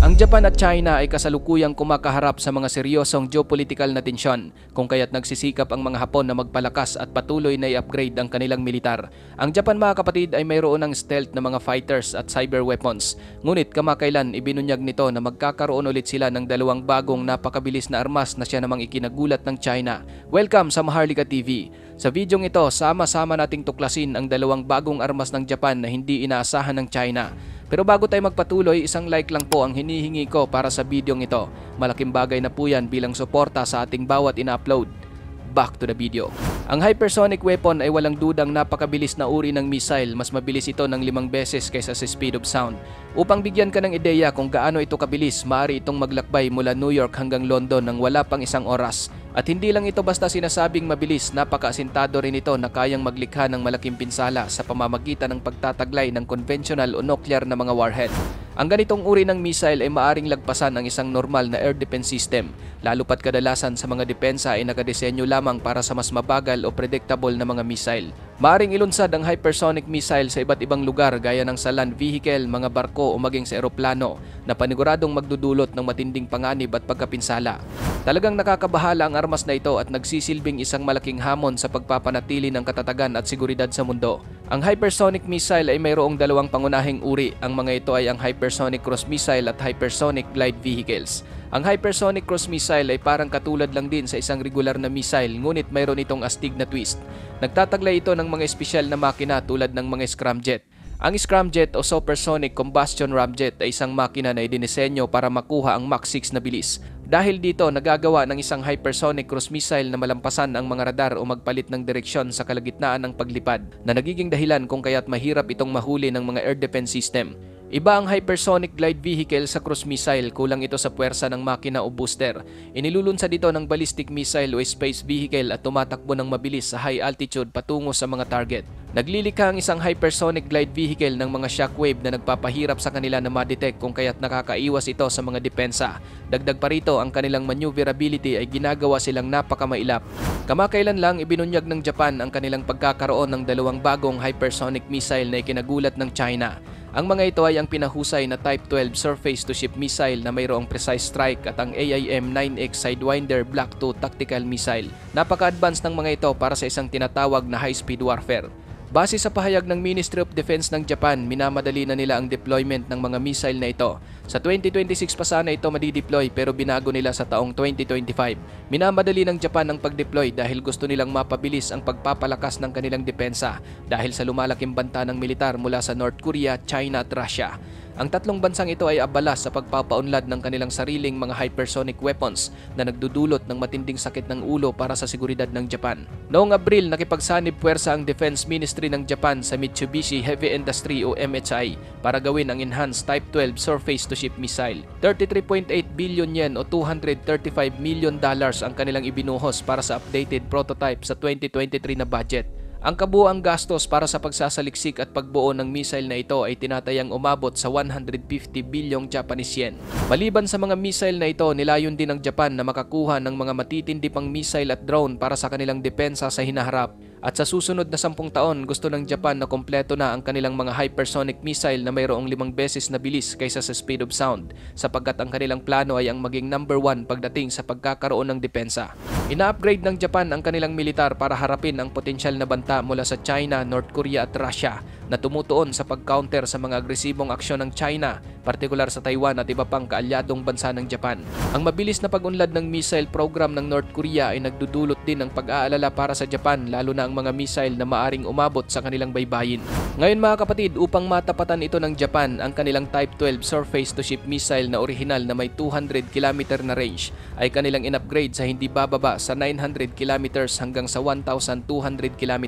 Ang Japan at China ay kasalukuyang kumakaharap sa mga seryosong geopolitical na tensyon, kung kaya't nagsisikap ang mga Hapon na magpalakas at patuloy na i-upgrade ang kanilang militar. Ang Japan, mga kapatid, ay mayroon ng stealth na mga fighters at cyber weapons, ngunit kamakailan ibinunyag nito na magkakaroon ulit sila ng dalawang bagong napakabilis na armas na siya namang ikinagulat ng China. Welcome sa Maharlika TV. Sa videong ito, sama-sama nating tuklasin ang dalawang bagong armas ng Japan na hindi inaasahan ng China. Pero bago tayo magpatuloy, isang like lang po ang hinihingi ko para sa videong ito. Malaking bagay na po yan bilang suporta sa ating bawat ina-upload. Back to the video. Ang hypersonic weapon ay walang dudang napakabilis na uri ng missile. Mas mabilis ito ng 5 beses kaysa sa speed of sound. Upang bigyan ka ng ideya kung gaano ito kabilis, maaari itong maglakbay mula New York hanggang London ng wala pang 1 oras. At hindi lang ito basta sinasabing mabilis, napaka-asintado rin ito na kayang maglikha ng malaking pinsala sa pamamagitan ng pagtataglay ng conventional o nuclear na mga warhead. Ang ganitong uri ng missile ay maaring lagpasan ang isang normal na air defense system, lalo pat kadalasan sa mga depensa ay nakadesenyo lamang para sa mas mabagal o predictable na mga missile. Maaring ilunsad ang hypersonic missile sa iba't ibang lugar gaya ng sa land vehicle, mga barko o maging sa eroplano na paniguradong magdudulot ng matinding panganib at pagkapinsala. Talagang nakakabahala ang armas na ito at nagsisilbing isang malaking hamon sa pagpapanatili ng katatagan at seguridad sa mundo. Ang hypersonic missile ay mayroong dalawang pangunahing uri. Ang mga ito ay ang hypersonic cruise missile at hypersonic glide vehicles. Ang hypersonic cruise missile ay parang katulad lang din sa isang regular na missile, ngunit mayroon itong astig na twist. Nagtataglay ito ng mga espesyal na makina tulad ng mga scramjet. Ang scramjet o supersonic combustion ramjet ay isang makina na idinisenyo para makuha ang Mach 6 na bilis. Dahil dito, nagagawa ng isang hypersonic cruise missile na malampasan ang mga radar o magpalit ng direksyon sa kalagitnaan ng paglipad, na nagiging dahilan kung kaya't mahirap itong mahuli ng mga air defense system. Iba ang hypersonic glide vehicle sa cruise missile, kulang ito sa puwersa ng makina o booster. Inilulunsad ito ng ballistic missile o space vehicle at tumatakbo ng mabilis sa high altitude patungo sa mga target. Naglilikha ang isang hypersonic glide vehicle ng mga shockwave na nagpapahirap sa kanila na ma-detect, kung kaya't nakakaiwas ito sa mga depensa. Dagdag pa rito, ang kanilang maneuverability ay ginagawa silang napakamailap. Kamakailan lang ibinunyag ng Japan ang kanilang pagkakaroon ng dalawang bagong hypersonic missile na ikinagulat ng China. Ang mga ito ay ang pinahusay na Type 12 surface-to-ship missile na mayroong precise strike at ang AIM-9X Sidewinder Block II tactical missile. Napaka-advance ng mga ito para sa isang tinatawag na high-speed warfare. Base sa pahayag ng Ministry of Defense ng Japan, minamadali na nila ang deployment ng mga missile na ito. Sa 2026 pa sana ito madideploy pero binago nila sa taong 2025. Minamadali ng Japan ang pag-deploy dahil gusto nilang mapabilis ang pagpapalakas ng kanilang depensa dahil sa lumalaking banta ng militar mula sa North Korea, China at Russia. Ang tatlong bansang ito ay abala sa pagpapaunlad ng kanilang sariling mga hypersonic weapons na nagdudulot ng matinding sakit ng ulo para sa seguridad ng Japan. Noong Abril, nakipagsanib puwersa ang Defense Ministry ng Japan sa Mitsubishi Heavy Industry o MHI para gawin ang enhanced Type 12 surface-to-ship missile. 33.8 billion yen o $235 million ang kanilang ibinuhos para sa updated prototype sa 2023 na budget. Ang kabuuang gastos para sa pagsasaliksik at pagbuo ng missile na ito ay tinatayang umabot sa 150 bilyong Japanese yen. Maliban sa mga missile na ito, nilayon din ng Japan na makakuha ng mga matitindi pang missile at drone para sa kanilang depensa sa hinaharap. At sa susunod na 10 taon, gusto ng Japan na kompleto na ang kanilang mga hypersonic missile na mayroong 5 beses na bilis kaysa sa speed of sound, sapagkat ang kanilang plano ay ang maging number 1 pagdating sa pagkakaroon ng depensa. Ina-upgrade ng Japan ang kanilang militar para harapin ang potensyal na banta mula sa China, North Korea at Russia na tumutuon sa pag-counter sa mga agresibong aksyon ng China, partikular sa Taiwan at iba pang kaalyadong bansa ng Japan. Ang mabilis na pag-unlad ng missile program ng North Korea ay nagdudulot din ng pag-aalala para sa Japan, lalo na ang mga missile na maaring umabot sa kanilang baybayin. Ngayon mga kapatid, upang matapatan ito ng Japan, ang kanilang Type 12 surface-to-ship missile na orihinal na may 200 km na range ay kanilang in-upgrade sa hindi bababa sa 900 km hanggang sa 1,200 km.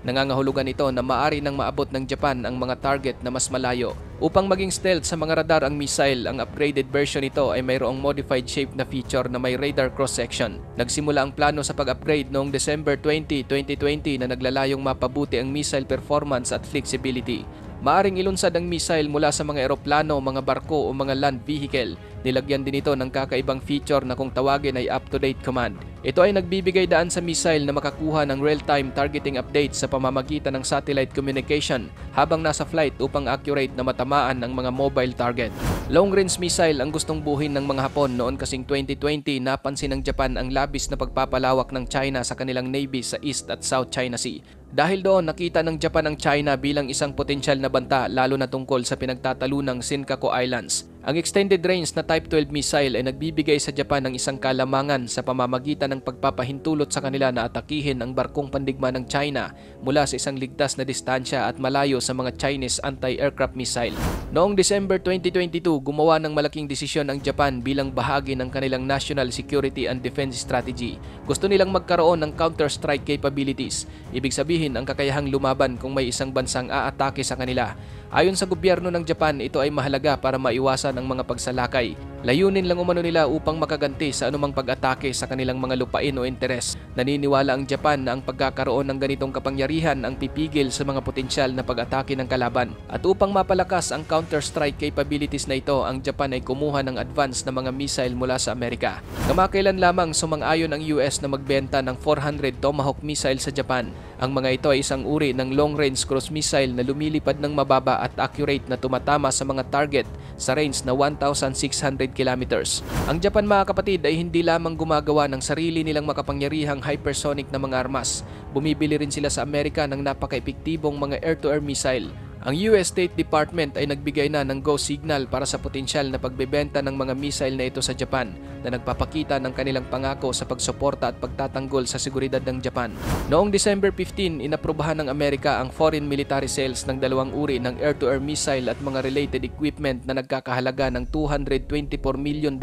Nangangahulugan ito na maaari nang maabot ng Japan ang mga target na mas malayo. Upang maging stealth sa mga radar ang missile, ang upgraded version nito ay mayroong modified shape na feature na may radar cross-section. Nagsimula ang plano sa pag-upgrade noong December 20, 2020 na naglalayong mapabuti ang missile performance at flexibility. Maaring ilunsad ang missile mula sa mga eroplano, mga barko o mga land vehicle. Nilagyan din ito ng kakaibang feature na kung tawagin ay up-to-date command. Ito ay nagbibigay daan sa missile na makakuha ng real-time targeting updates sa pamamagitan ng satellite communication habang nasa flight upang accurate na matamaan ang mga mobile target. Long-range missile ang gustong buhin ng mga Hapon noon kasing 2020 napansin ng Japan ang labis na pagpapalawak ng China sa kanilang navy sa East at South China Sea. Dahil doon, nakita ng Japan ang China bilang isang potensyal na banta lalo na tungkol sa pinagtatalunang Senkaku Islands. Ang extended range na Type 12 missile ay nagbibigay sa Japan ng isang kalamangan sa pamamagitan ng pagpapahintulot sa kanila na atakihin ang barkong pandigma ng China mula sa isang ligtas na distansya at malayo sa mga Chinese anti-aircraft missile. Noong December 2022, gumawa ng malaking desisyon ang Japan bilang bahagi ng kanilang National Security and Defense Strategy. Gusto nilang magkaroon ng counter-strike capabilities. Ibig sabihin, ang kakayahang lumaban kung may isang bansang aatake sa kanila. Ayon sa gobyerno ng Japan, ito ay mahalaga para maiwasan ang mga pagsalakay. Layunin lang umano nila upang makaganti sa anumang pag-atake sa kanilang mga lupain o interes. Naniniwala ang Japan na ang pagkakaroon ng ganitong kapangyarihan ang pipigil sa mga potensyal na pag-atake ng kalaban. At upang mapalakas ang counter-strike capabilities na ito, ang Japan ay kumuha ng advance na mga missile mula sa Amerika. Kamakailan lamang sumang-ayon ang US na magbenta ng 400 Tomahawk missile sa Japan. Ang mga ito ay isang uri ng long-range cruise missile na lumilipad ng mababa at accurate na tumatama sa mga target sa range na 1,600 kilometers. Ang Japan, mga kapatid, ay hindi lamang gumagawa ng sarili nilang makapangyarihang hypersonic na mga armas. Bumibili rin sila sa Amerika ng napaka-epektibong mga air-to-air missile. Ang US State Department ay nagbigay na ng go signal para sa potensyal na pagbebenta ng mga missile na ito sa Japan na nagpapakita ng kanilang pangako sa pagsuporta at pagtatanggol sa seguridad ng Japan. Noong December 15, inaprubahan ng Amerika ang foreign military sales ng dalawang uri ng air-to-air missile at mga related equipment na nagkakahalaga ng $224 million.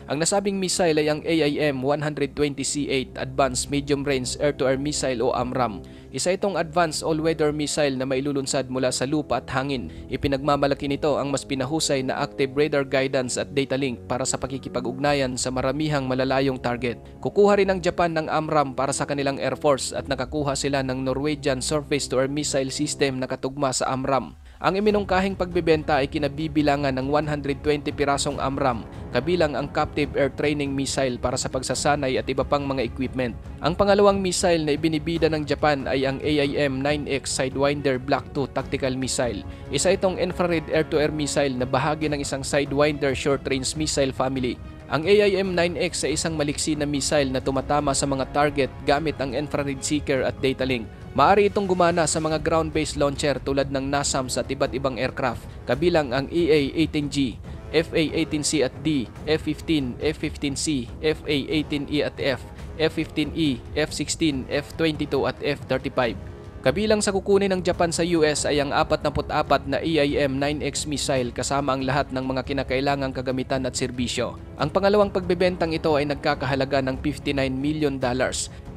Ang nasabing missile ay ang AIM-120C8 Advanced Medium Range Air-to-Air Missile o AMRAAM. Isa itong advanced all-weather missile na mailulunsad mula sa lupa at hangin. Ipinagmamalaki nito ang mas pinahusay na active radar guidance at data link para sa pakikipag-ugnayan sa maramihang malalayong target. Kukuha rin ang Japan ng AMRAAM para sa kanilang Air Force at nakakuha sila ng Norwegian Surface-to-Air Missile System na katugma sa AMRAAM. Ang iminungkahing pagbebenta ay kinabibilangan ng 120 pirasong AMRAAM, kabilang ang Captive Air Training Missile para sa pagsasanay at iba pang mga equipment. Ang pangalawang missile na ibinibida ng Japan ay ang AIM-9X Sidewinder Block II Tactical Missile. Isa itong infrared air-to-air missile na bahagi ng isang Sidewinder short-range missile family. Ang AIM-9X ay isang maliksi na missile na tumatama sa mga target gamit ang infrared seeker at data link. Maaari itong gumana sa mga ground-based launcher tulad ng NASAMS at iba't ibang aircraft, kabilang ang EA-18G, FA-18C at D, F-15, F-15C, FA-18E at F, F-15E, F-16, F-22 at F-35. Kabilang sa kukunin ng Japan sa US ay ang 44 na AIM-9X missile kasama ang lahat ng mga kinakailangang kagamitan at serbisyo. Ang pangalawang pagbebentang ito ay nagkakahalaga ng $59 million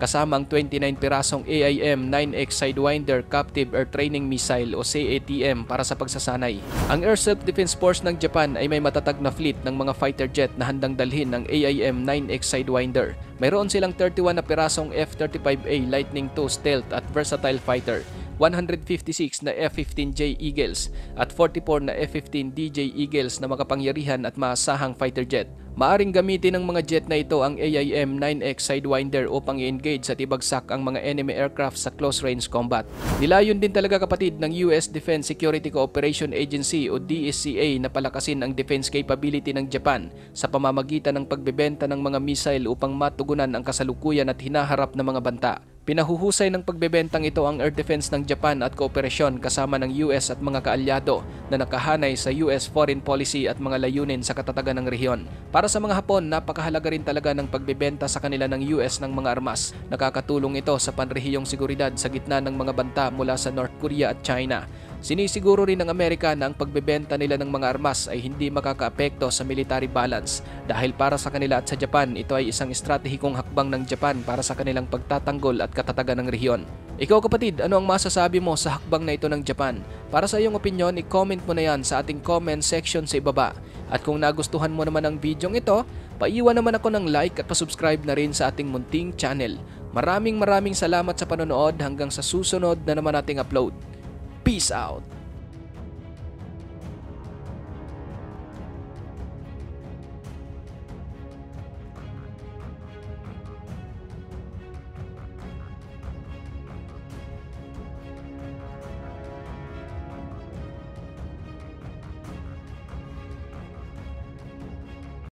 kasama ang 29 pirasong AIM-9X Sidewinder Captive Air Training Missile o CATM para sa pagsasanay. Ang Air Self-Defense Force ng Japan ay may matatag na fleet ng mga fighter jet na handang dalhin ng AIM-9X Sidewinder. Mayroon silang 31 na pirasong F-35A Lightning II Stealth at Versatile Fighter, 156 na F-15J Eagles at 44 na F-15DJ Eagles na makapangyarihan at maasahang fighter jet. Maaring gamitin ng mga jet na ito ang AIM-9X Sidewinder upang i-engage at ibagsak ang mga enemy aircraft sa close-range combat. Nilayon din talaga, kapatid, ng US Defense Security Cooperation Agency o DSCA na palakasin ang defense capability ng Japan sa pamamagitan ng pagbebenta ng mga missile upang matugunan ang kasalukuyan at hinaharap na mga banta. Pinahuhusay ng pagbebentang ito ang air defense ng Japan at kooperasyon kasama ng US at mga kaalyado na nakahanay sa US foreign policy at mga layunin sa katatagan ng rehiyon. Para sa mga Hapon, napakahalaga rin talaga ng pagbebenta sa kanila ng US ng mga armas. Nakakatulong ito sa panrehiyong seguridad sa gitna ng mga banta mula sa North Korea at China. Sinisiguro rin ng Amerika na ang pagbebenta nila ng mga armas ay hindi makakaapekto sa military balance dahil para sa kanila at sa Japan, ito ay isang estratehikong hakbang ng Japan para sa kanilang pagtatanggol at katatagan ng rehiyon. Ikaw, kapatid, ano ang masasabi mo sa hakbang na ito ng Japan? Para sa iyong opinion, i-comment mo na yan sa ating comment section sa ibaba. At kung nagustuhan mo naman ang video ito, paiwan naman ako ng like at pasubscribe na rin sa ating munting channel. Maraming salamat sa panonood, hanggang sa susunod na naman nating upload. Peace out!